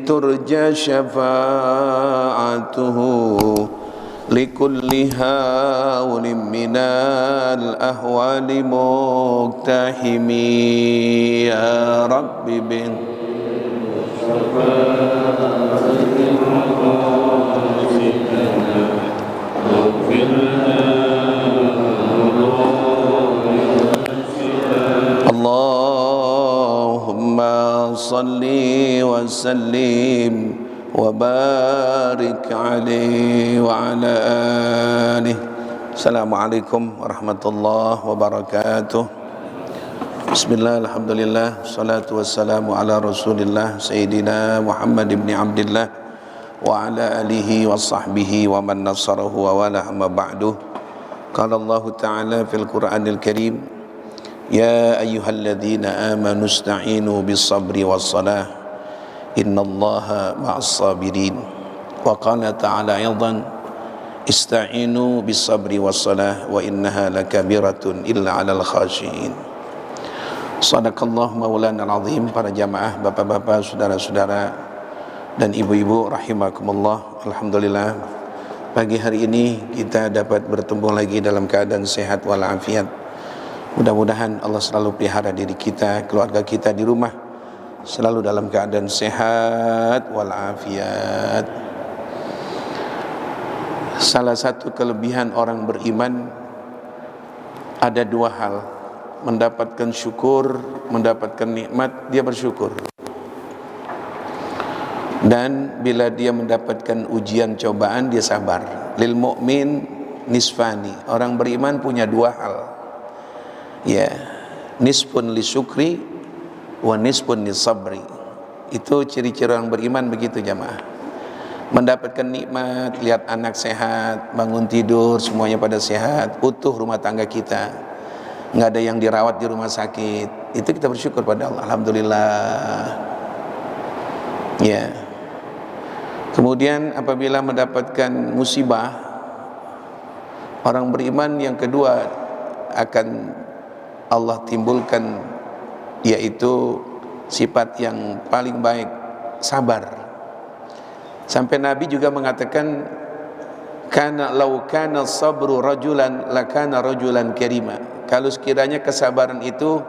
ترجى شفاعته لكل هول من الأهوال مقتحم يا رب اللهم صل وسلم وبارك عليه وعلى آله. Assalamualaikum warahmatullahi wabarakatuh. Bismillah, alhamdulillah, salatu wassalamu ala rasulillah Sayyidina Muhammad ibn Abdillah wa ala alihi wa sahbihi wa man nasarahu wa wala amma ba'du. Qala Allah Ta'ala fil Qur'anil Karim, ya ayyuhalladzina amanu ista'inu bis sabri was salah innallaha ma'as sabirin. Wa qala ta'ala aidan ista'inu bis sabri was salah wa innaha lakabiratun illa 'alal khashiin. Shadaqallahu maulana al-azim. Para jamaah, bapak-bapak, saudara-saudara dan ibu-ibu rahimakumullah, alhamdulillah pagi hari ini kita dapat bertemu lagi dalam keadaan sehat walafiat. Mudah-mudahan Allah selalu pelihara diri kita, keluarga kita di rumah selalu dalam keadaan sehat walafiat. Salah satu kelebihan orang beriman ada dua hal: mendapatkan syukur, mendapatkan nikmat, dia bersyukur. Dan bila dia mendapatkan ujian cobaan, dia sabar. Lil mu'min nisfani, orang beriman punya dua hal, ya, nisfun li syukri wa nisfun li sabri. Itu ciri-ciri orang beriman begitu jamaah. Mendapatkan nikmat, lihat anak sehat, bangun tidur semuanya pada sehat, utuh rumah tangga kita, nggak ada yang dirawat di rumah sakit, itu kita bersyukur pada Allah, alhamdulillah, ya. Kemudian apabila mendapatkan musibah, orang beriman yang kedua akan Allah timbulkan, yaitu sifat yang paling baik, sabar. Sampai Nabi juga mengatakan, kana law kana sabru rajulan lakana rajulan karima. Kalau sekiranya kesabaran itu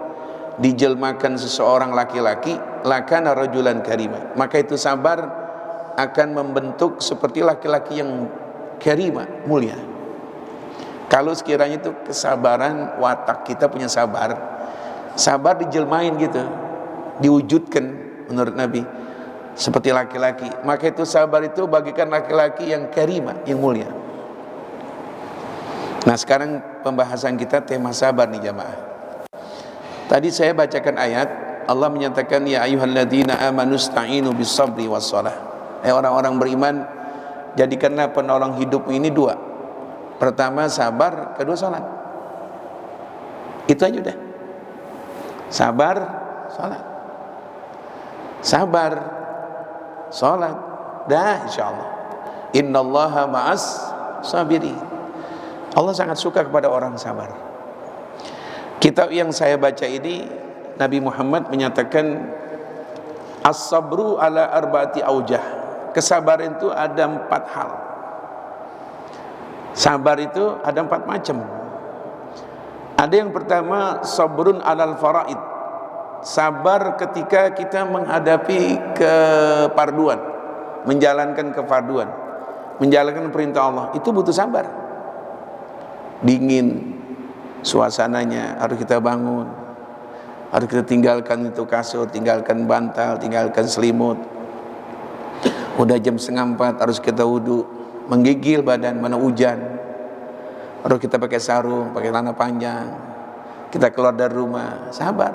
dijelmakan seseorang laki-laki, lakana rajulan karima, maka itu sabar akan membentuk seperti laki-laki yang karima, mulia. Kalau sekiranya itu kesabaran, watak kita punya sabar, sabar dijelmain gitu, diwujudkan menurut Nabi seperti laki-laki, maka itu sabar itu bagikan laki-laki yang karima, yang mulia. Nah, sekarang pembahasan kita tema sabar nih jamaah. Tadi saya bacakan ayat, Allah menyatakan ya ayyuhalladzina amanu ista'inu bis sabri was salah. Orang-orang beriman, jadikanlah penolong hidupmu ini dua. Pertama sabar, kedua salat. Itu aja udah. Sabar, salat. Sabar, salat. Dah insyaallah. Innallaha ma'as sabirin. Allah sangat suka kepada orang sabar. Kitab yang saya baca ini, Nabi Muhammad menyatakan as-sabru ala arba'ati aujah. Kesabaran itu ada 4 hal. Sabar itu ada 4 macam. Ada yang pertama, sabrun alal faraid. Sabar ketika kita menghadapi kefarduan, menjalankan kefarduan, menjalankan perintah Allah, itu butuh sabar. Dingin suasananya, harus kita bangun, harus kita tinggalkan itu kasur, tinggalkan bantal, tinggalkan selimut. Udah jam 3:30 harus kita wudhu, menggigil badan, mana hujan, harus kita pakai sarung, pakai celana panjang, kita keluar dari rumah, sabar.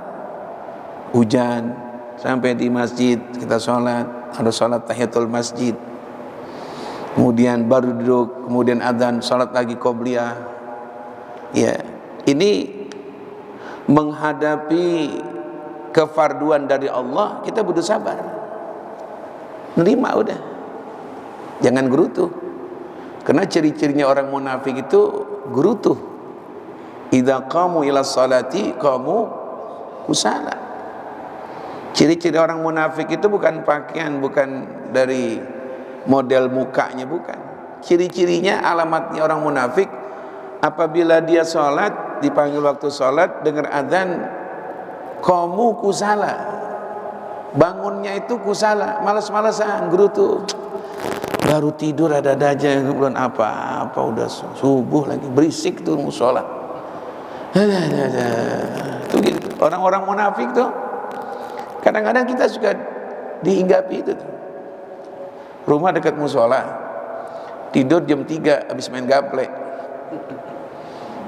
Hujan, sampai di masjid kita sholat, harus sholat tahiyatul masjid, kemudian baru duduk, kemudian adzan, sholat lagi qobliyah. Ya, ini menghadapi kefarduan dari Allah, kita butuh sabar. Nerima udah, jangan gerutu. Karena ciri-cirinya orang munafik itu gerutu. Idza qamu ila salati qamu kusala. Ciri-ciri orang munafik itu bukan pakaian, bukan dari model mukanya, bukan. Ciri-cirinya, alamatnya orang munafik, apabila dia sholat, dipanggil waktu sholat, dengar azan, qamu kusala, bangunnya itu kusala, malas-malasan, gerutu, baru tidur ada-ada aja, belum apa-apa, udah subuh lagi, berisik tuh musola. Tuh gitu. Orang-orang munafik tuh kadang-kadang kita suka dihinggapi itu tuh. Rumah dekat musola, tidur jam 3 habis main gaple.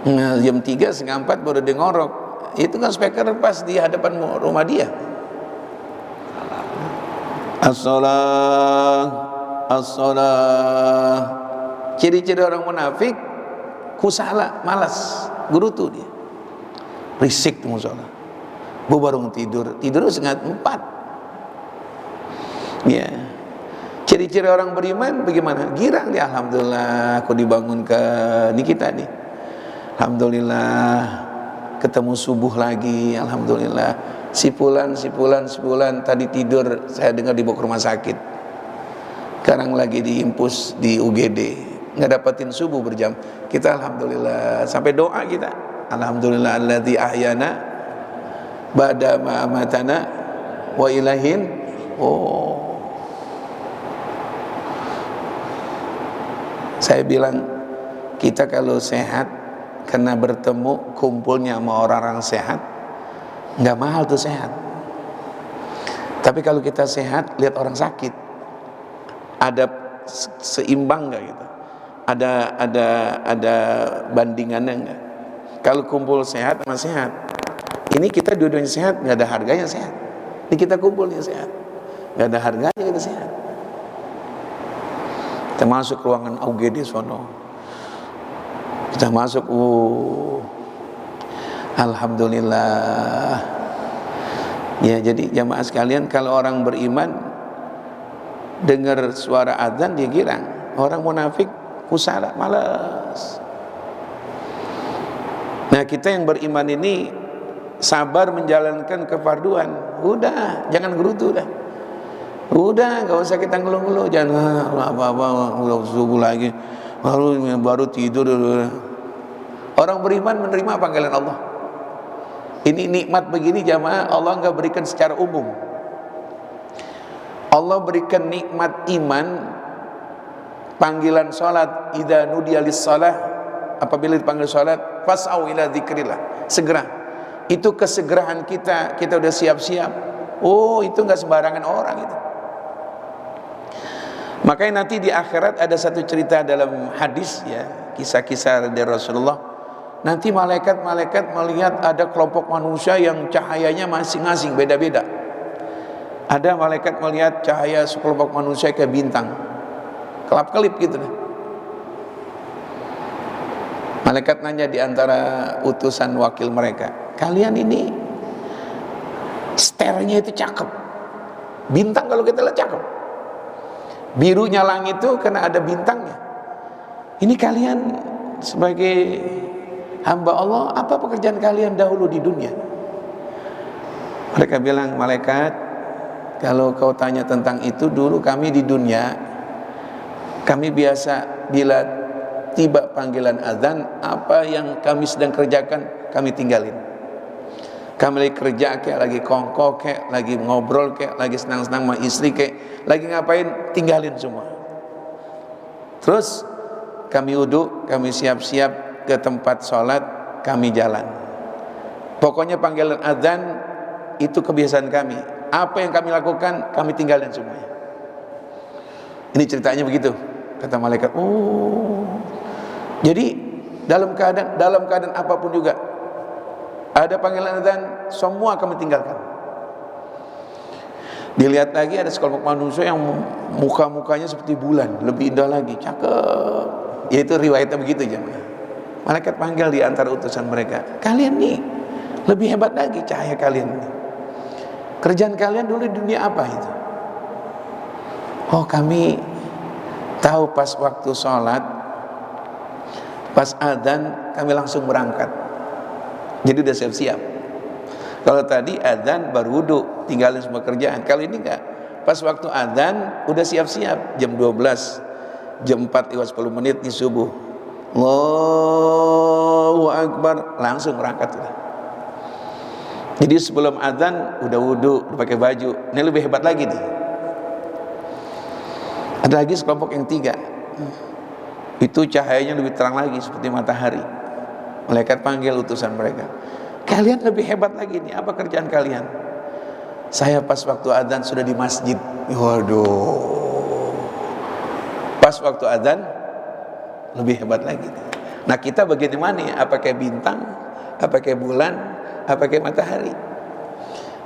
Nah, jam 3 setengah 4 baru dia ngorok. Itu kan speaker pas di hadapan rumah dia. As-salah, as-salah. Ciri-ciri orang munafik, kusala, malas, gerutu dia, risik tuh musola. Bu baru tidur setengah 4. Ya. Ciri-ciri orang beriman bagaimana? Girang dia, alhamdulillah aku dibangunkan. Ini kita nih, alhamdulillah ketemu subuh lagi, alhamdulillah. Si fulan tadi tidur saya dengar dibawa ke rumah sakit, sekarang lagi diimpus di UGD, nggak dapatin subuh berjam. Kita alhamdulillah, sampai doa kita, alhamdulillah alladzi ahyana ba'da ma amatana wa ilahin. Saya bilang, kita kalau sehat karena bertemu kumpulnya sama orang-orang sehat, nggak mahal tuh sehat. Tapi kalau kita sehat lihat orang sakit, ada seimbang nggak gitu? Ada bandingannya nggak? Kalau kumpul sehat sama sehat, ini kita dua-duanya sehat, nggak ada harganya sehat. Ini kita kumpulnya sehat, nggak ada harganya kita sehat. Kita masuk ruangan UGD sono, kita masuk, alhamdulillah. Ya, jadi jamaah sekalian, kalau orang beriman dengar suara azan dia girang. Orang munafik kusala, malas. Nah, kita yang beriman ini sabar menjalankan kefarduan. Udah, jangan gerutu dah. Udah, gak usah kita ngeluh-ngeluh, jangan apa-apa, udah subuh lagi, baru tidur. Orang beriman menerima panggilan Allah. Ini nikmat begini jamaah, Allah enggak berikan secara umum. Allah berikan nikmat iman, panggilan salat, idza nudiya lis-shalah, apabila dipanggil salat, fas'au ila dzikrillah, segera. Itu kesegerahan kita udah siap-siap. Oh, itu enggak sembarangan orang itu. Makanya nanti di akhirat ada satu cerita dalam hadis, ya, kisah-kisah dari Rasulullah. Nanti malaikat-malaikat melihat ada kelompok manusia yang cahayanya masing-masing beda-beda. Ada malaikat melihat cahaya sekelompok manusia kayak bintang, kelap-kelip gitu deh. Malaikat nanya di antara utusan wakil mereka, kalian ini sternya itu cakep, bintang kalau kita lihat cakep, birunya langit itu karena ada bintangnya. Ini kalian sebagai hamba Allah, apa pekerjaan kalian dahulu di dunia? Mereka bilang, malaikat, kalau kau tanya tentang itu, dulu kami di dunia, kami biasa bila tiba panggilan azan, apa yang kami sedang kerjakan kami tinggalin. Kami lagi kerja kayak, lagi kongko kayak, lagi ngobrol kayak, lagi senang-senang sama istri kayak, lagi ngapain, tinggalin semua. Terus kami wudhu, kami siap-siap ke tempat sholat, kami jalan. Pokoknya panggilan azan itu kebiasaan kami. Apa yang kami lakukan, kami tinggalin semuanya. Ini ceritanya begitu, kata malaikat. Oh, jadi dalam keadaan apapun juga, ada panggilan azan, semua kami tinggalkan. Dilihat lagi ada sekelompok manusia yang muka-mukanya seperti bulan, lebih indah lagi, cakep. Yaitu riwayatnya begitu jemaah. Malaikat panggil di antara utusan mereka, kalian nih lebih hebat lagi cahaya kalian nih. Kerjaan kalian dulu di dunia apa itu? Oh, kami tahu pas waktu sholat, pas adzan kami langsung berangkat. Jadi udah siap-siap. Kalau tadi adzan baru wudu, tinggalin semua kerjaan. Kalau ini enggak. Pas waktu adzan udah siap-siap, jam 12, jam 4 lewat 10 menit di subuh. Allahu Akbar, langsung berangkat sudah. Jadi sebelum adzan udah wudu, udah pakai baju. Ini lebih hebat lagi nih. Ada lagi sekelompok yang 3. Itu cahayanya lebih terang lagi seperti matahari. Malaikat panggil utusan mereka. Kalian lebih hebat lagi nih. Apa kerjaan kalian? Saya pas waktu adzan sudah di masjid. Waduh. Pas waktu adzan lebih hebat lagi. Nah, kita bagaimana ya? Apa kayak bintang? Apa kayak bulan? Apa kayak matahari?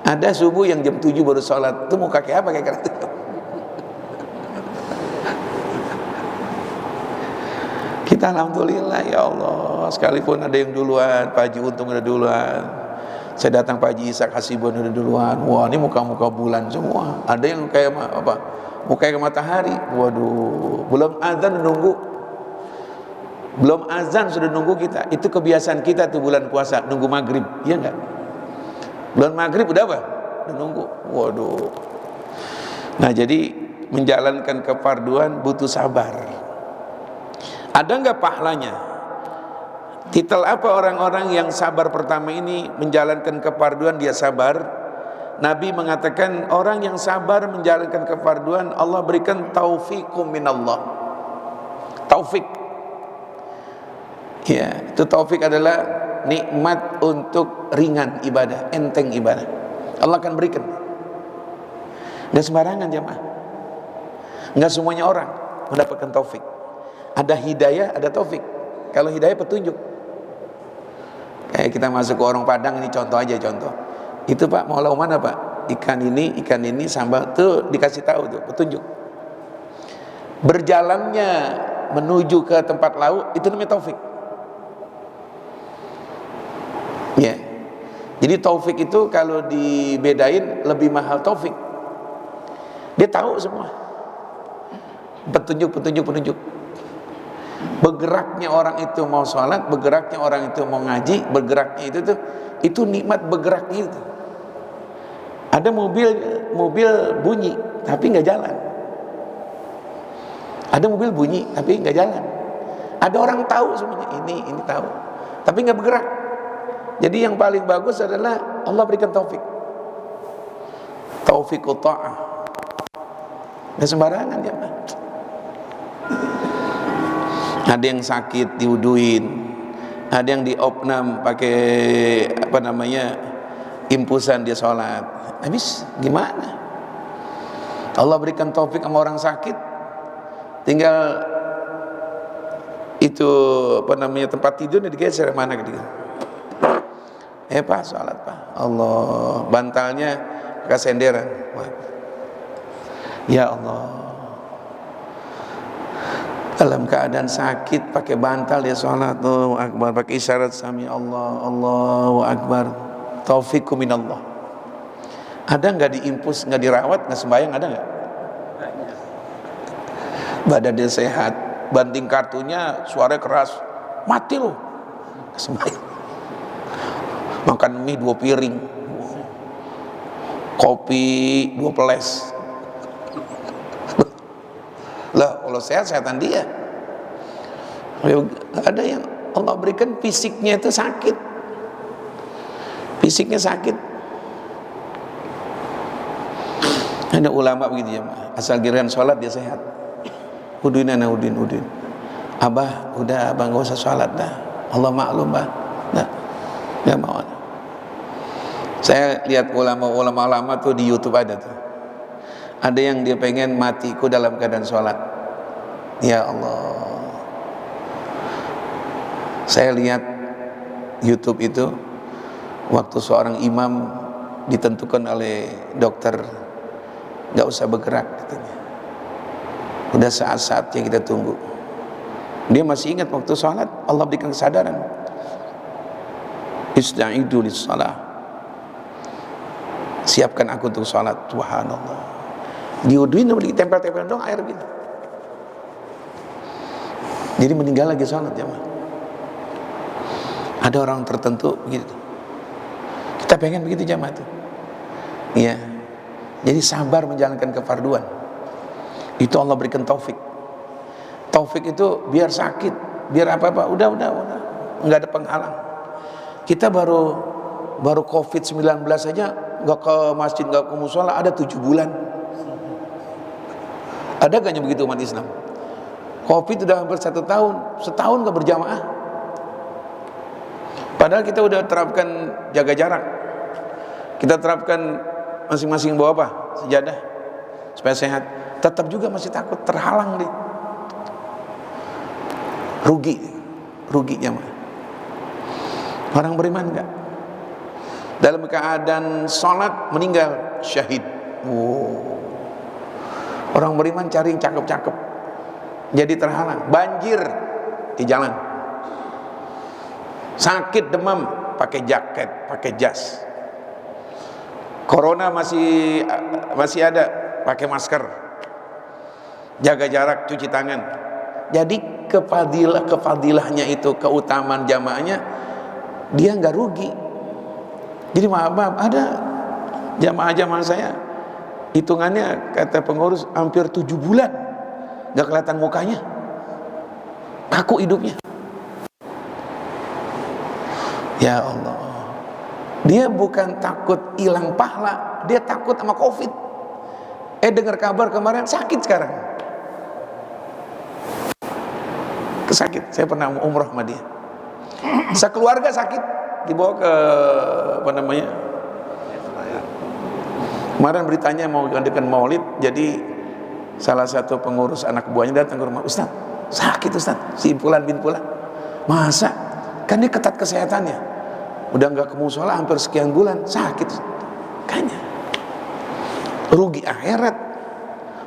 Ada subuh yang jam 7 baru sholat. Itu mau kayak apa kayak gitu? Kita alhamdulillah ya Allah. Sekalipun ada yang duluan, Pak Haji Untung udah duluan. Saya datang Pak Haji Ishak Hasibun udah duluan. Wah, ini muka-muka bulan semua. Ada yang kayak apa? Muka kayak matahari. Waduh, belum azan nunggu. Belum azan sudah nunggu kita. Itu kebiasaan kita tuh bulan puasa, nunggu maghrib. Iya enggak? Bulan maghrib udah apa? Udah nunggu. Waduh. Nah, jadi menjalankan kefarduan butuh sabar. Ada enggak pahalanya? Titel apa orang-orang yang sabar pertama ini menjalankan kefarduan dia sabar? Nabi mengatakan orang yang sabar menjalankan kefarduan Allah berikan taufiqum minallah. Taufik. Ya, itu taufik adalah nikmat untuk ringan ibadah, enteng ibadah. Allah akan berikan. Enggak sembarangan jemaah. Enggak semuanya orang mendapatkan taufik. Ada hidayah, ada taufik. Kalau hidayah petunjuk. Kayak kita masuk ke warung Padang, ini contoh aja contoh. Itu Pak mau lauk mana Pak? Ikan ini sambal tuh dikasih tahu tuh petunjuk. Berjalannya menuju ke tempat lauk itu namanya taufik. Ya. Jadi taufik itu kalau dibedain lebih mahal taufik. Dia tahu semua. Petunjuk. Bergeraknya orang itu mau sholat, bergeraknya orang itu mau ngaji, bergeraknya itu nikmat bergeraknya itu. Ada mobil bunyi tapi nggak jalan. Ada mobil bunyi tapi nggak jalan. Ada orang tahu semuanya ini tahu, tapi nggak bergerak. Jadi yang paling bagus adalah Allah berikan taufik. Taufiqut ta'ah. Nggak sembarangan ya Pak. Ada yang sakit diuduin, ada yang diopnam pakai impusan dia sholat. Habis gimana? Allah berikan taufik sama orang sakit, tinggal itu tempat tidurnya digeser mana ke dia. Pak sholat Pak. Allah, bantalnya kesenderan. Ya Allah. Dalam keadaan sakit pakai bantal dia sholat. Allahu Akbar, pakai isyarat sami Allah, Allahu Akbar. Taufiqum minallah. Ada nggak diimpus, nggak dirawat, nggak sembahyang, ada nggak? Badan dia sehat, banting kartunya suaranya keras, mati loh, nggak sembahyang. Makan mie 2 piring, kopi 2 peles. Lah, kalau sehat-sehatan dia. Ada yang Allah berikan fisiknya itu sakit. Fisiknya sakit. Ada ulama begitu ya, asal giliran sholat dia sehat. Udin. Abah, udah abang gak usah sholat dah. Allah maklum bah. Nah, gak mau. Saya lihat ulama-ulama tuh di YouTube ada tuh. Ada yang dia pengen matiku dalam keadaan sholat. Ya Allah. Saya lihat YouTube itu waktu seorang imam ditentukan oleh dokter gak usah bergerak katanya. Udah saat-saatnya kita tunggu. Dia masih ingat waktu sholat Allah berikan kesadaran. Ista'idu lis-shalah. Siapkan aku untuk sholat. Subhanallah. Diuduin sama ditempel-tempel dong air gitu. Jadi meninggal lagi sholat ya. Ada orang tertentu begitu. Kita Kita pengen begitu jamaah tuh. Iya. Jadi sabar menjalankan kefarduan. Itu Allah berikan taufik. Taufik itu biar sakit, biar apa-apa, udah. Enggak ada penghalang. Kita baru COVID-19 saja nggak ke masjid, nggak ke musola ada 7 bulan. Ada gak yang begitu umat Islam? Covid udah hampir 1 tahun, setahun nggak berjamaah. Padahal kita udah terapkan jaga jarak, kita terapkan masing-masing bawa apa? Sejadah supaya sehat. Tetap juga masih takut, terhalang deh. Rugi jamaah. Orang beriman enggak? Dalam keadaan sholat meninggal syahid. Orang beriman cari yang cakep-cakep, jadi terhalang. Banjir di jalan, sakit demam pakai jaket, pakai jas. Corona masih ada, pakai masker, jaga jarak, cuci tangan. Jadi kefadilahnya itu, keutamaan jamaahnya, dia nggak rugi. Jadi maaf, ada jamaah saya, hitungannya kata pengurus hampir 7 bulan nggak kelihatan mukanya, kaku hidupnya. Ya Allah, dia bukan takut hilang pahala, dia takut sama Covid. Dengar kabar kemarin sakit sekarang, kesakit. Saya pernah umroh sama dia, sekeluarga sakit, dibawa ke kemarin beritanya mau ngadakan maulid. Jadi salah satu pengurus anak buahnya datang ke rumah, Ustaz, sakit Ustaz, si Fulan bin Fulan. Masa? Kan dia ketat kesehatannya, udah nggak ke musola hampir sekian bulan, sakit. Kayaknya rugi akhirat,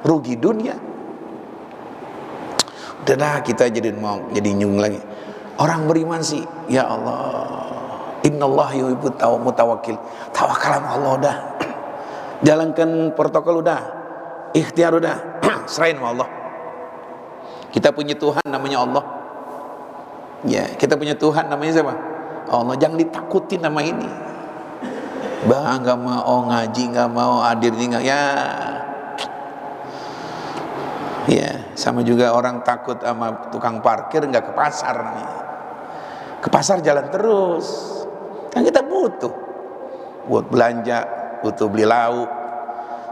rugi dunia. Udahlah, kita jadi nyung lagi. Orang beriman sih, ya Allah, Innallah yuhibbut mutawakkil. Tawakal sama Allah udah. Jalankan protokol udah. Ikhtiar udah. Serahin sama Allah. Kita punya Tuhan namanya Allah. Ya, kita punya Tuhan namanya siapa? Allah. Jangan ditakutin nama ini. Bang, nggak mau ngaji, nggak mau hadir, nggak, ya, sama juga orang takut sama tukang parkir nggak ke pasar nih. Ke pasar jalan terus. Kan kita buat belanja, butuh beli lauk.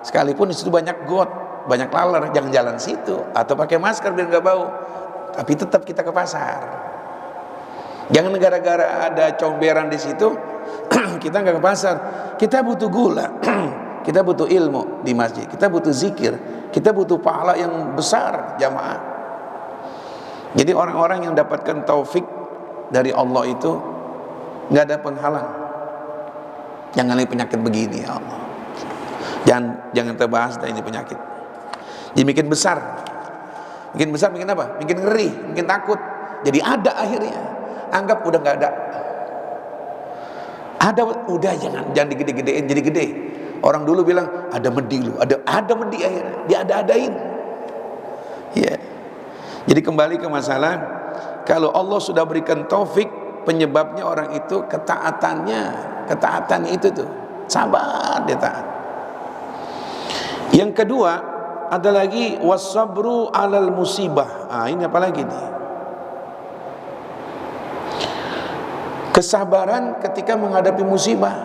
Sekalipun di situ banyak got, banyak laler, jangan jalan situ, atau pakai masker biar nggak bau. Tapi tetap kita ke pasar. Jangan gara-gara ada comberan di situ kita nggak ke pasar. Kita butuh gula, kita butuh ilmu di masjid, kita butuh zikir, kita butuh pahala yang besar jamaah. Jadi orang-orang yang dapatkan taufik dari Allah itu nggak ada penghalang. Jangan lagi penyakit begini, ya Allah. Jangan terbahas dah ini penyakit. Jadi makin besar, makin apa? Makin ngeri, makin takut. Jadi ada akhirnya. Anggap udah nggak ada. Ada udah, jangan digede-gedein jadi gede. Orang dulu bilang ada medi lu, ada medi akhirnya diada-adain. Ya. Jadi kembali ke masalah, kalau Allah sudah berikan taufik, penyebabnya orang itu ketaatan itu tuh, sabar dia taat. Yang kedua ada lagi wasabru alal musibah. Ini apa lagi nih? Kesabaran ketika menghadapi musibah.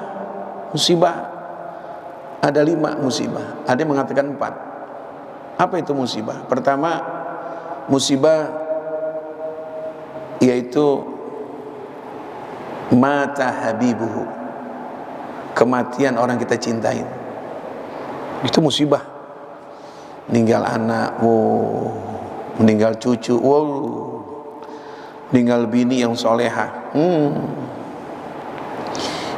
Musibah ada 5 musibah, ada yang mengatakan 4. Apa itu musibah? Pertama, musibah yaitu mata habibuhu, kematian orang kita cintai. Itu musibah. Meninggal anak, meninggal cucu, meninggal bini yang soleha.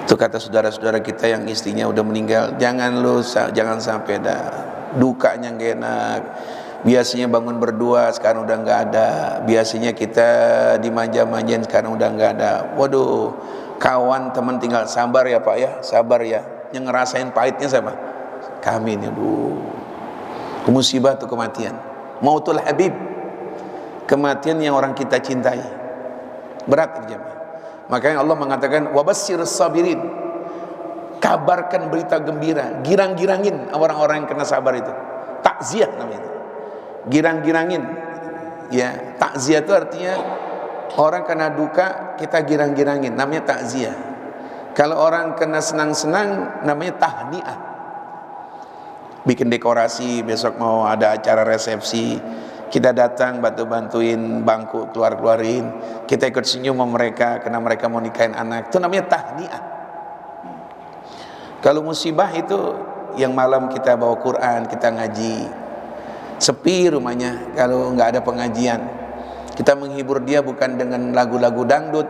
Itu kata saudara-saudara kita yang istrinya udah meninggal, jangan sampai dah dukanya gak enak. Biasanya bangun berdua, sekarang udah nggak ada. Biasanya kita dimanja-manjain, sekarang udah nggak ada. Waduh, kawan teman tinggal, sabar ya Pak ya, sabar ya. Yang ngerasain pahitnya siapa? Kami ini. Musibah itu kematian. Mautul habib, kematian yang orang kita cintai. Berat jemaah. Makanya Allah mengatakan wabassirus sabirin. kabarkan berita gembira, girang-girangin orang-orang yang kena sabar itu. Takziah namanya itu. Girang-girangin. Ya, takziah itu artinya orang kena duka kita girang-girangin, namanya takziah. Kalau orang kena senang-senang namanya tahniah. Bikin dekorasi, besok mau ada acara resepsi, kita datang bantu-bantuin bangku keluarin, kita ikut senyum sama mereka karena mereka mau nikahin anak, itu namanya tahniah. Kalau musibah itu yang malam kita bawa Quran, kita ngaji, sepi rumahnya kalau nggak ada pengajian, kita menghibur dia bukan dengan lagu-lagu dangdut,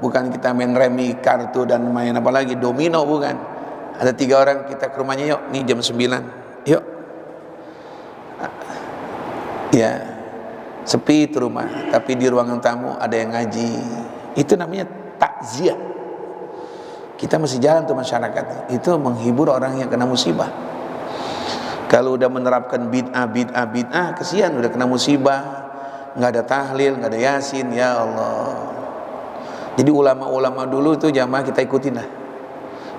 bukan kita main remi kartu dan main apa lagi domino, bukan. Ada 3 orang kita ke rumahnya, yuk nih jam 9, yuk. Ya, sepi itu rumah, tapi di ruangan tamu ada yang ngaji. Itu namanya takziah. Kita masih jalan tuh masyarakat. Itu menghibur orang yang kena musibah. Kalau udah menerapkan bid'ah, kesian udah kena musibah, nggak ada tahlil, nggak ada yasin, ya Allah. Jadi ulama-ulama dulu itu jamaah kita ikutin lah.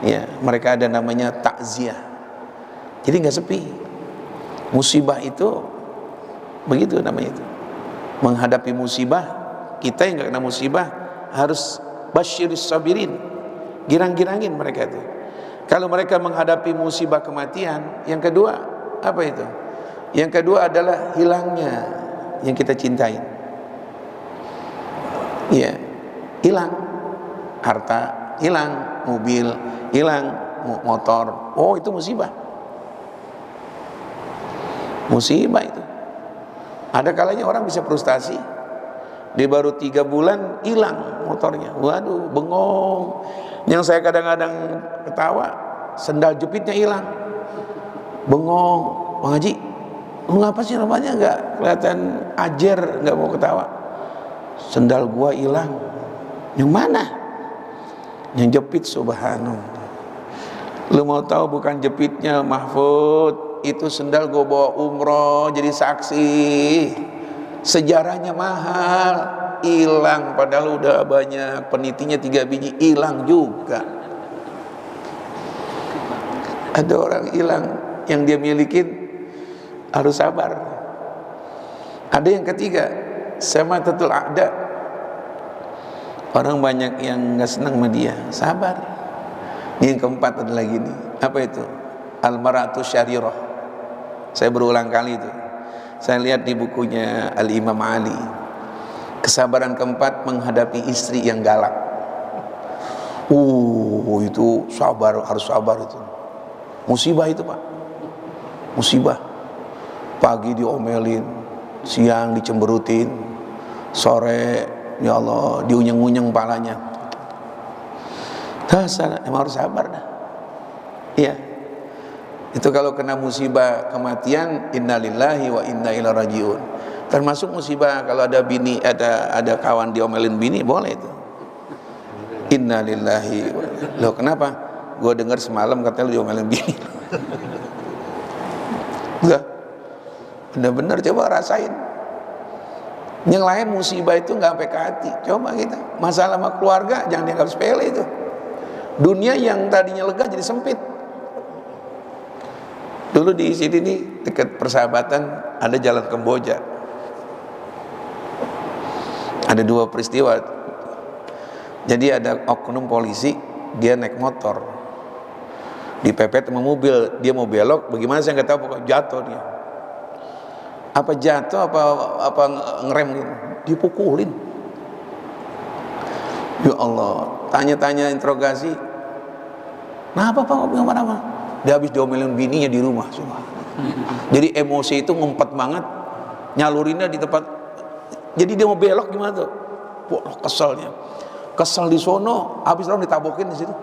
Ya, mereka ada namanya takziah. Jadi nggak sepi. Musibah itu begitu namanya itu. Menghadapi musibah, kita yang nggak kena musibah harus basyiris sabirin, girang-girangin mereka itu. Kalau mereka menghadapi musibah kematian, yang kedua apa itu? Yang kedua adalah hilangnya yang kita cintai. Iya, hilang harta, hilang mobil, hilang motor. Oh, itu musibah. Musibah itu. Ada kalanya orang bisa frustasi, dia baru 3 bulan hilang motornya. Waduh, bengong. Yang saya kadang-kadang ketawa, sendal jepitnya hilang. Bengong. Bang Haji, mengapa sih namanya nggak kelihatan ajer, nggak mau ketawa? Sendal gua hilang. Yang mana? Yang jepit, subhanallah. Lu mau tahu bukan jepitnya Mahfud, itu sendal gue bawa umroh jadi saksi, sejarahnya mahal, hilang padahal udah banyak penitinya 3 biji, hilang juga. Ada orang hilang yang dia milikin, harus sabar. Ada yang ketiga, samatatul a'da, orang banyak yang nggak senang sama dia, sabar. Yang keempat adalah gini, apa itu? Al-mar'atu syarirah. Saya berulang kali itu, saya lihat di bukunya Al-Imam Ali. Kesabaran keempat menghadapi istri yang galak. Itu sabar, harus sabar itu. Musibah itu, Pak. Musibah. Pagi diomelin, siang dicemberutin, sore ya Allah diunyeng-unyeng palanya. Emang harus sabar dah. Iya. Itu kalau kena musibah kematian, innalillahi wa inna ilaihi rajiun. Termasuk musibah kalau ada bini, ada kawan diomelin bini, boleh itu. Innalillahi. Loh kenapa? Gue dengar semalam katanya lu diomelin bini. Enggak. Benar-benar coba rasain. Yang lain musibah itu nggak sampai ke hati. Coba kita masalah sama keluarga jangan dianggap sepele itu. Dunia yang tadinya lega jadi sempit. Dulu di sini nih dekat Persahabatan ada jalan Kamboja. Ada 2 peristiwa. Jadi ada oknum polisi, dia naik motor, dipepet sama mobil, dia mau belok, bagaimana saya nggak tahu, pokoknya jatuh dia. Apa jatuh apa ngerem gitu, dipukulin. Ya Allah, tanya-tanya interogasi. Nah apa Pak, apa? Dia habis diomelin bininya di rumah semua. Jadi emosi itu ngumpet banget, nyalurinnya di tempat. Jadi dia mau belok gimana tuh? Wah, keselnya. Kesel di sono, habis orang ditabokin di situ.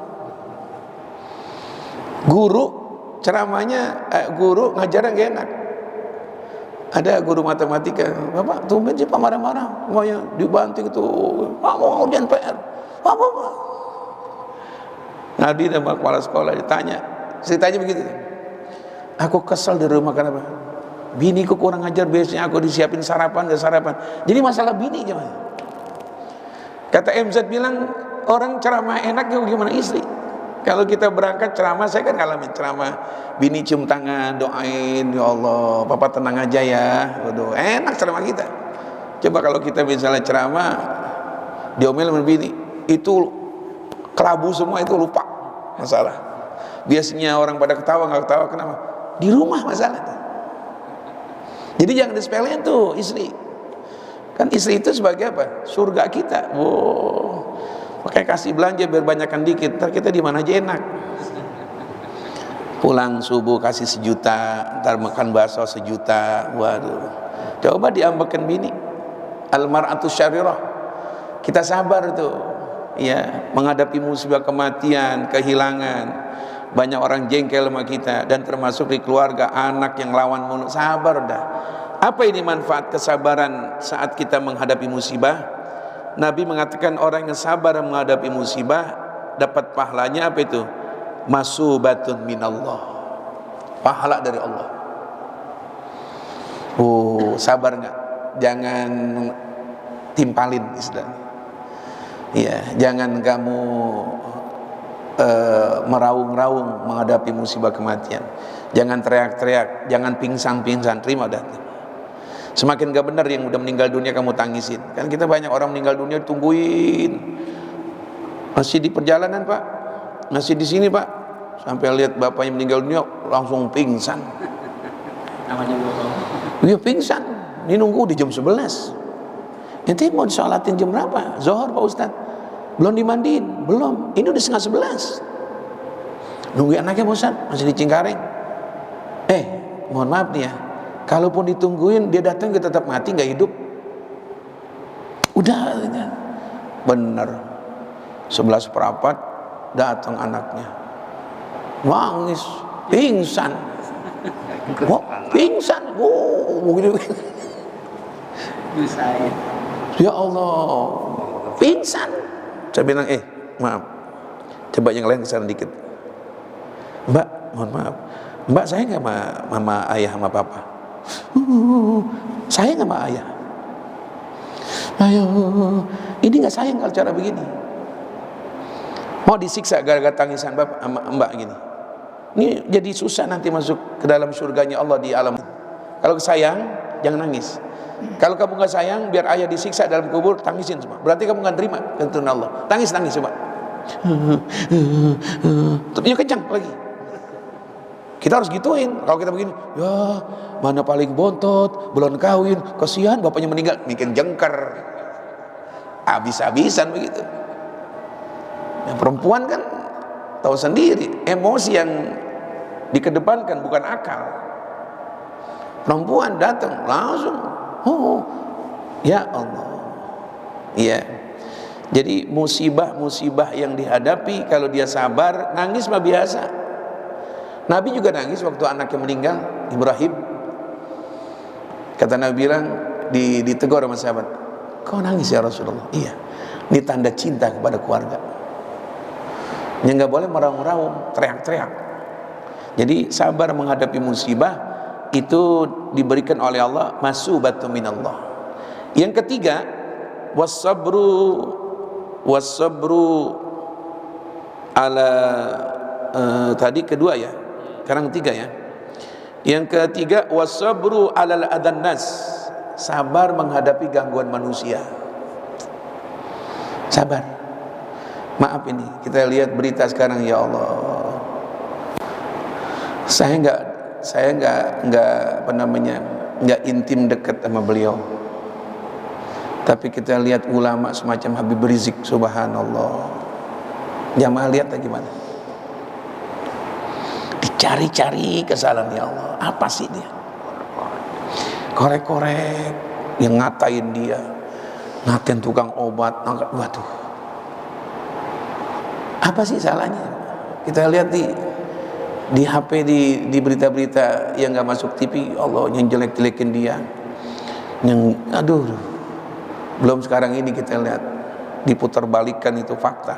Guru ceramahnya, guru ngajarnya gak enak. Ada guru matematika, Bapak tumben sih Pak marah-marah, makanya dibanting itu, Pak mau ujian PR, Pak. Ngadi sama kepala sekolah ditanya, ceritanya begitu. Aku kesel di rumah kenapa? Biniku kurang ajar, biasanya aku disiapin sarapan, gak sarapan. Jadi masalah bini gimana? Kata MZ bilang, orang ceramah enaknya gimana istri? Kalau kita berangkat ceramah, saya kan ngalamin ceramah, bini cium tangan, doain, ya Allah, papa tenang aja ya. Waduh, enak ceramah kita. Coba kalau kita misalnya ceramah, diomelin sama bini, itu kelabu semua, itu lupa masalah. Biasanya orang pada ketawa, nggak ketawa, kenapa? Di rumah masalah. Jadi jangan disepelein tuh istri. Kan istri itu sebagai apa? Surga kita. Wow. Makanya kasih belanja biar banyakkan dikit, ntar kita di mana aja enak. Pulang subuh kasih 1 juta, ntar makan bakso 1 juta. Waduh, coba diambekan bini. Almar'atu syarirah. Kita sabar tuh, ya, menghadapi musibah kematian, kehilangan. Banyak orang jengkel sama kita, dan termasuk di keluarga, anak yang lawan mulu. Sabar dah. Apa ini manfaat kesabaran saat kita menghadapi musibah? Nabi mengatakan orang yang sabar menghadapi musibah dapat pahalanya apa itu? Masubatun minallah, pahala dari Allah. Sabar nggak? Jangan timpalin istilahnya. Ya, jangan kamu meraung-raung menghadapi musibah kematian. Jangan teriak-teriak, jangan pingsan-pingsan, terima dah. Semakin gak benar yang udah meninggal dunia kamu tangisin. Kan kita banyak orang meninggal dunia tungguin. Masih di perjalanan pak, masih di sini pak. Sampai lihat bapaknya meninggal dunia langsung pingsan. Namanya bapak? Iya pingsan. Ini nunggu di jam 11. Nanti mau disolatin jam berapa? Zohor pak Ustadz. Belum dimandiin? Belum. Ini udah setengah 11. Nunggu anaknya pak Ustadz, masih di Cengkareng. Mohon maaf nih ya. Kalaupun ditungguin dia datang dia tetap mati, nggak hidup. Udah, bener. 11:15 datang anaknya, nangis, pingsan. Pingsan. Begitu. Ya Allah, pingsan. Saya bilang, maaf. Coba yang lain kesana dikit. Mbak, mohon maaf. Mbak, saya nggak sama mama, ayah, sama papa. Sayang sama ayah. Ayo, ini nggak sayang kalau cara begini. Mau disiksa gara-gara tangisan bapak mbak gini. Ini jadi susah nanti masuk ke dalam surganya Allah di alam. Kalau sayang jangan nangis. Kalau kamu nggak sayang, biar ayah disiksa dalam kubur, tangisin semua. Berarti kamu nggak terima ketentuan Allah. Tangis coba. Terus kencang lagi. Kita harus gituin. Kalau kita begini, ya mana paling bontot, belum kawin, kasihan bapaknya meninggal, bikin jengker, habis-habisan begitu. Yang perempuan kan tahu sendiri, emosi yang dikedepankan bukan akal. Perempuan datang langsung, ya Allah, ya. Jadi musibah-musibah yang dihadapi kalau dia sabar, nangis mah biasa. Nabi juga nangis waktu anaknya meninggal, Ibrahim. Kata Nabi bilang, ditegur sama sahabat, kau nangis ya Rasulullah? Iya, ini tanda cinta kepada keluarga. Yang nggak boleh meraung-raung, teriak-teriak. Jadi sabar menghadapi musibah itu diberikan oleh Allah, masubatu minallah. Yang ketiga, wasabru ala tadi kedua ya. Sekarang 3 ya. Yang ketiga, wasabru alal adannas, sabar menghadapi gangguan manusia. Sabar. Maaf ini, kita lihat berita sekarang ya Allah. Saya enggak intim dekat sama beliau. Tapi kita lihat ulama semacam Habib Rizik, subhanallah. Jamaah lihat gimana? Dicari-cari kesalahan ya Allah. Apa sih dia? Korek-korek yang ngatain dia, ngatain tukang obat, waduh. Apa sih salahnya? Kita lihat di HP, di berita-berita yang nggak masuk TV, Allah yang jelek-jelekin dia, yang aduh. Belum sekarang ini kita lihat diputarbalikkan itu fakta.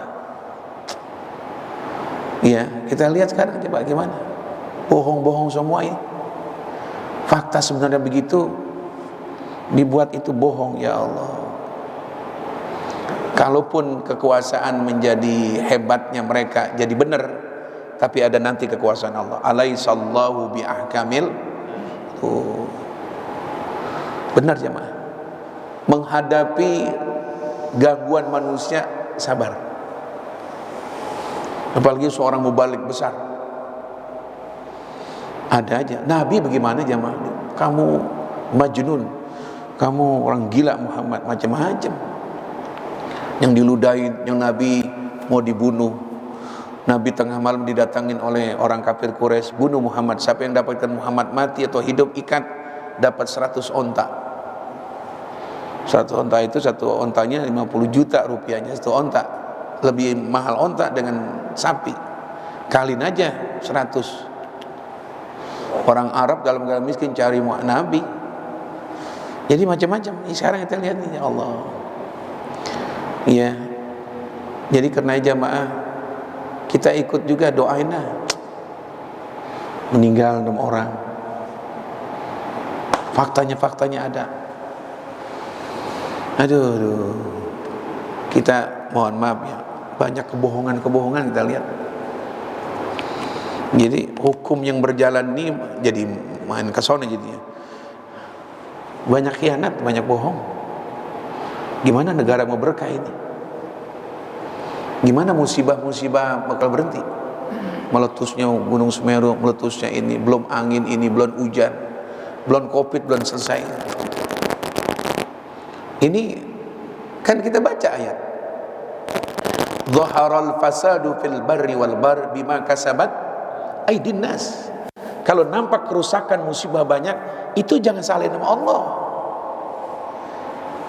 Iya, kita lihat sekarang coba gimana? Bohong-bohong semua ini. Fakta sebenarnya begitu, dibuat itu bohong ya Allah. Kalaupun kekuasaan menjadi hebatnya mereka, jadi benar, tapi ada nanti kekuasaan Allah. Alaihissallahu biahkamil. Benar jemaah. Menghadapi gangguan manusia sabar. Apalagi seorang mubalik besar. Ada aja. Nabi bagaimana jemaah? Kamu majnun, kamu orang gila Muhammad, macam-macam. Yang diludahin, yang Nabi mau dibunuh. Nabi tengah malam didatangin oleh orang kafir Quraisy, bunuh Muhammad. Siapa yang dapatkan Muhammad mati atau hidup, ikat, dapat 100 onta. 1 onta itu, 1 ontanya 50 juta rupiahnya 1 onta. Lebih mahal onta dengan sapi. Kalin aja 100. Orang Arab dalam keadaan miskin cari Nabi. Jadi macam-macam. Ini sekarang kita lihat nih, ya Allah. Iya. Jadi karena jamaah kita ikut juga doain lah. Meninggal 6 orang. Faktanya ada. Aduh. Kita mohon maaf ya, banyak kebohongan kita lihat. Jadi hukum yang berjalan ini jadi main kesana jadinya. Banyak khianat, banyak bohong. Gimana negara mau berkah ini? Gimana musibah-musibah bakal berhenti? Meletusnya Gunung Semeru, meletusnya ini, belum angin ini, belum hujan, belum Covid, belum selesai. Ini kan kita baca ayat. Dhaharal fasadu fil barri wal bar bima kasabat aydin nas. Kalau nampak kerusakan, musibah banyak, itu jangan salahin sama Allah.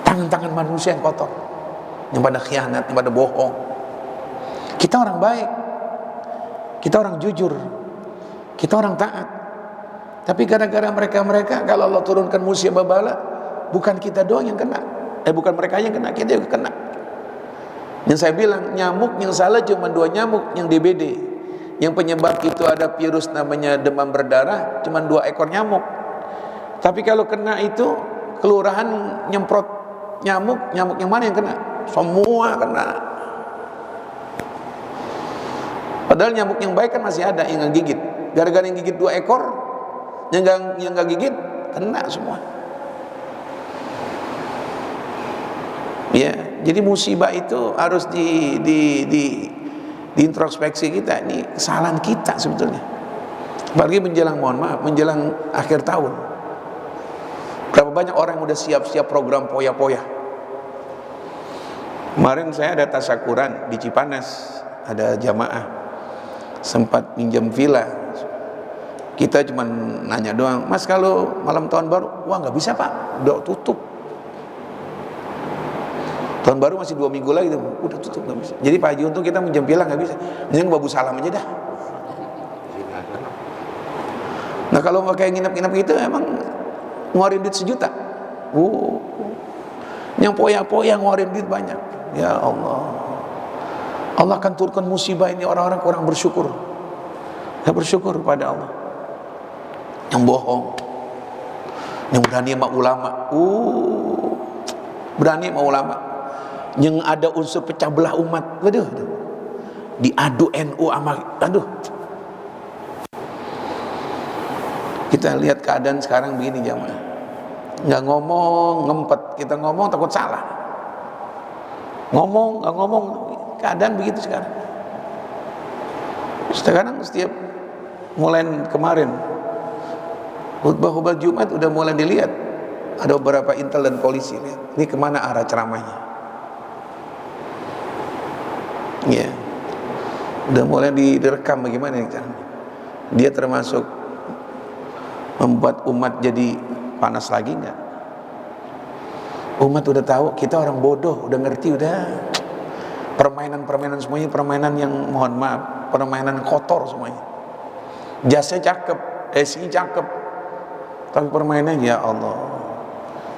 Tangan-tangan manusia yang kotor, yang pada khianat, yang pada bohong. Kita orang baik, kita orang jujur, kita orang taat. Tapi gara-gara mereka, kalau Allah turunkan musibah bala, bukan kita doang yang kena. Bukan mereka yang kena, kita juga kena. Yang saya bilang, nyamuk yang salah cuma 2 nyamuk yang DBD. Yang penyebab itu ada virus namanya demam berdarah, cuma 2 ekor nyamuk. Tapi kalau kena itu, kelurahan nyemprot nyamuk yang mana yang kena? Semua kena. Padahal nyamuk yang baik kan masih ada yang nggak gigit. Gara-gara yang gigit 2 ekor, yang nggak gigit kena semua. Ya, jadi musibah itu harus diintrospeksi kita. Ini kesalahan kita sebetulnya. Apalagi menjelang, mohon maaf, menjelang akhir tahun. Berapa banyak orang yang udah siap-siap program poya-poya. Kemarin saya ada tasyakuran di Cipanas, ada jamaah sempat minjem villa. Kita cuma nanya doang, Mas kalau malam tahun baru, wah nggak bisa Pak, udah tutup. Tahun baru masih 2 minggu lagi, udah tutup, nggak bisa. Jadi Pak Haji untuk kita minjem villa nggak bisa, mending babu salam aja dah. Nah kalau kayak nginep-nginep gitu emang ngeluarin duit 1 juta. Yang poya-poya ngeluarin duit banyak. Ya Allah, Allah akan turunkan musibah ini, orang-orang kurang bersyukur. Nggak bersyukur pada Allah. Yang bohong, yang berani sama ulama, berani sama ulama, yang ada unsur pecah belah umat. Waduh, diadu NU sama, aduh. Kita lihat keadaan sekarang begini jamaah. Nggak ngomong ngempet, kita ngomong takut salah. Ngomong nggak ngomong, keadaan begitu sekarang. Sekarang setiap mulai kemarin khutbah Jumat udah mulai dilihat, ada beberapa intel dan polisi lihat ini kemana arah ceramahnya. Ya, udah mulai direkam bagaimana nih caranya. Dia termasuk membuat umat jadi panas lagi enggak? Umat udah tahu, kita orang bodoh, udah ngerti, udah permainan semuanya permainan yang mohon maaf, permainan kotor semuanya. Jasnya cakep, isinya cakep, tapi permainan ya Allah.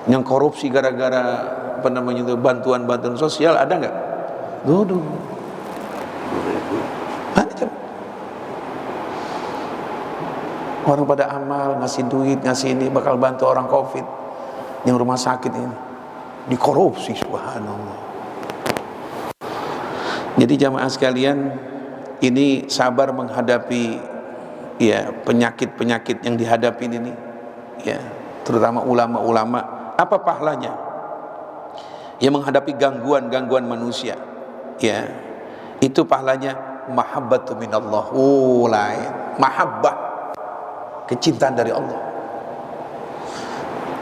Yang korupsi gara-gara apa namanya itu bantuan sosial ada nggak? Duh. Ada. Orang pada amal, ngasih duit, ngasih ini, bakal bantu orang Covid yang rumah sakit ini, dikorupsi, subhanallah. Jadi jamaah sekalian, ini sabar menghadapi ya penyakit-penyakit yang dihadapi ini ya, terutama ulama-ulama. Apa pahalanya? Yang menghadapi gangguan-gangguan manusia ya, itu pahalanya mahabbatu minallah. Lain mahabbah, kecintaan dari Allah.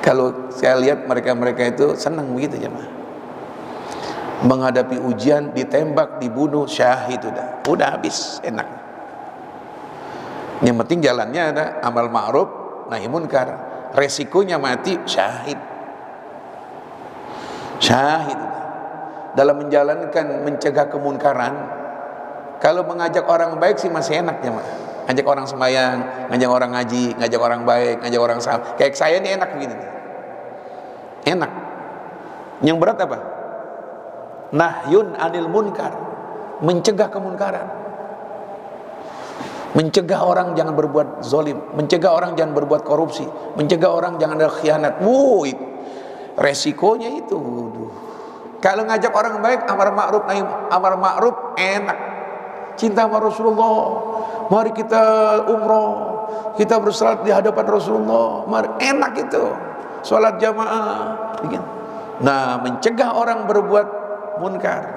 Kalau saya lihat mereka-mereka itu senang begitu jemaah, menghadapi ujian, ditembak, dibunuh, syahid, udah habis, enak. Yang penting jalannya ada amal ma'ruf nahi munkar, resikonya mati, syahid. Syahid dalam menjalankan, mencegah kemunkaran. Kalau mengajak orang baik sih masih enak jemaah, ngajak orang sembahyang, ngajak orang ngaji, ngajak orang baik, ngajak orang sahabat. Kayak saya ini enak begini nih, enak. Yang berat apa? Nahyun anil munkar, mencegah kemunkaran, mencegah orang jangan berbuat zalim, mencegah orang jangan berbuat korupsi, mencegah orang jangan ada khianat. Resikonya itu. Kalau ngajak orang baik, amar ma'ruf enak, cinta sama Rasulullah, mari kita umroh, kita bersalat di hadapan Rasulullah, mari, enak itu, sholat jamaah. Nah, mencegah orang berbuat munkar.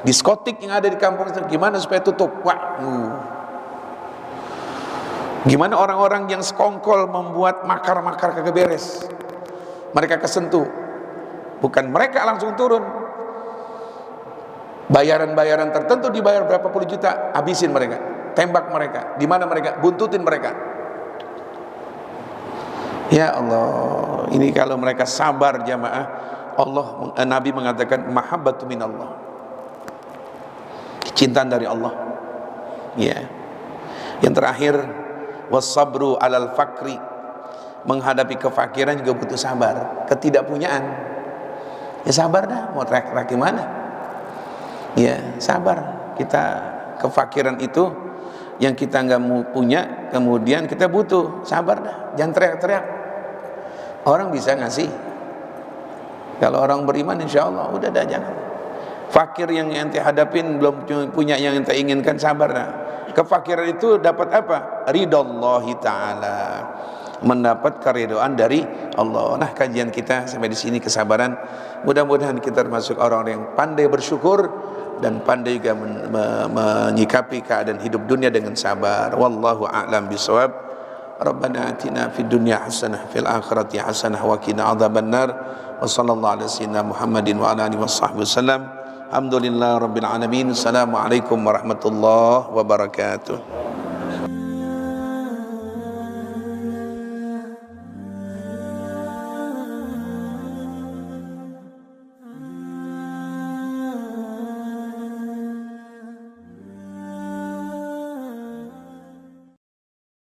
Diskotik yang ada di kampung itu gimana supaya tutup? Gimana orang-orang yang sekongkol membuat makar-makar kagak beres, mereka kesentuh, bukan mereka langsung turun, bayaran-bayaran tertentu dibayar berapa puluh juta, habisin mereka, tembak mereka. Di mana mereka? Buntutin mereka. Ya Allah, ini kalau mereka sabar jamaah, Nabi mengatakan mahabbatu minallah, kecintaan dari Allah. Ya. Yang terakhir, wasabru alal fakri, menghadapi kefakiran juga butuh sabar, ketidakpunyaan. Ya sabar dah, mau teriak-teriak gimana? Ya sabar. Kita kefakiran itu yang kita nggak mau punya, kemudian kita butuh, sabar dah, jangan teriak-teriak. Orang bisa ngasih, kalau orang beriman insya Allah udah dah, jangan. Fakir yang ente hadapin belum punya yang ente inginkan, sabar dah. Kefakiran itu dapat apa? Ridallahi ta'ala, mendapat keridhaan dari Allah. Nah, kajian kita sampai di sini, kesabaran. Mudah-mudahan kita termasuk orang-orang yang pandai bersyukur dan pandai juga menyikapi keadaan hidup dunia dengan sabar. Wallahu a'lam bishawab. Rabbana atina fid dunya hasanah fil akhirati hasanah wa qina adzabannar. Wa sallallahu ala sayyidina Muhammadin wa ala alihi washabbihi wasallam. Alhamdulillah rabbil alamin. Assalamualaikum warahmatullahi wabarakatuh.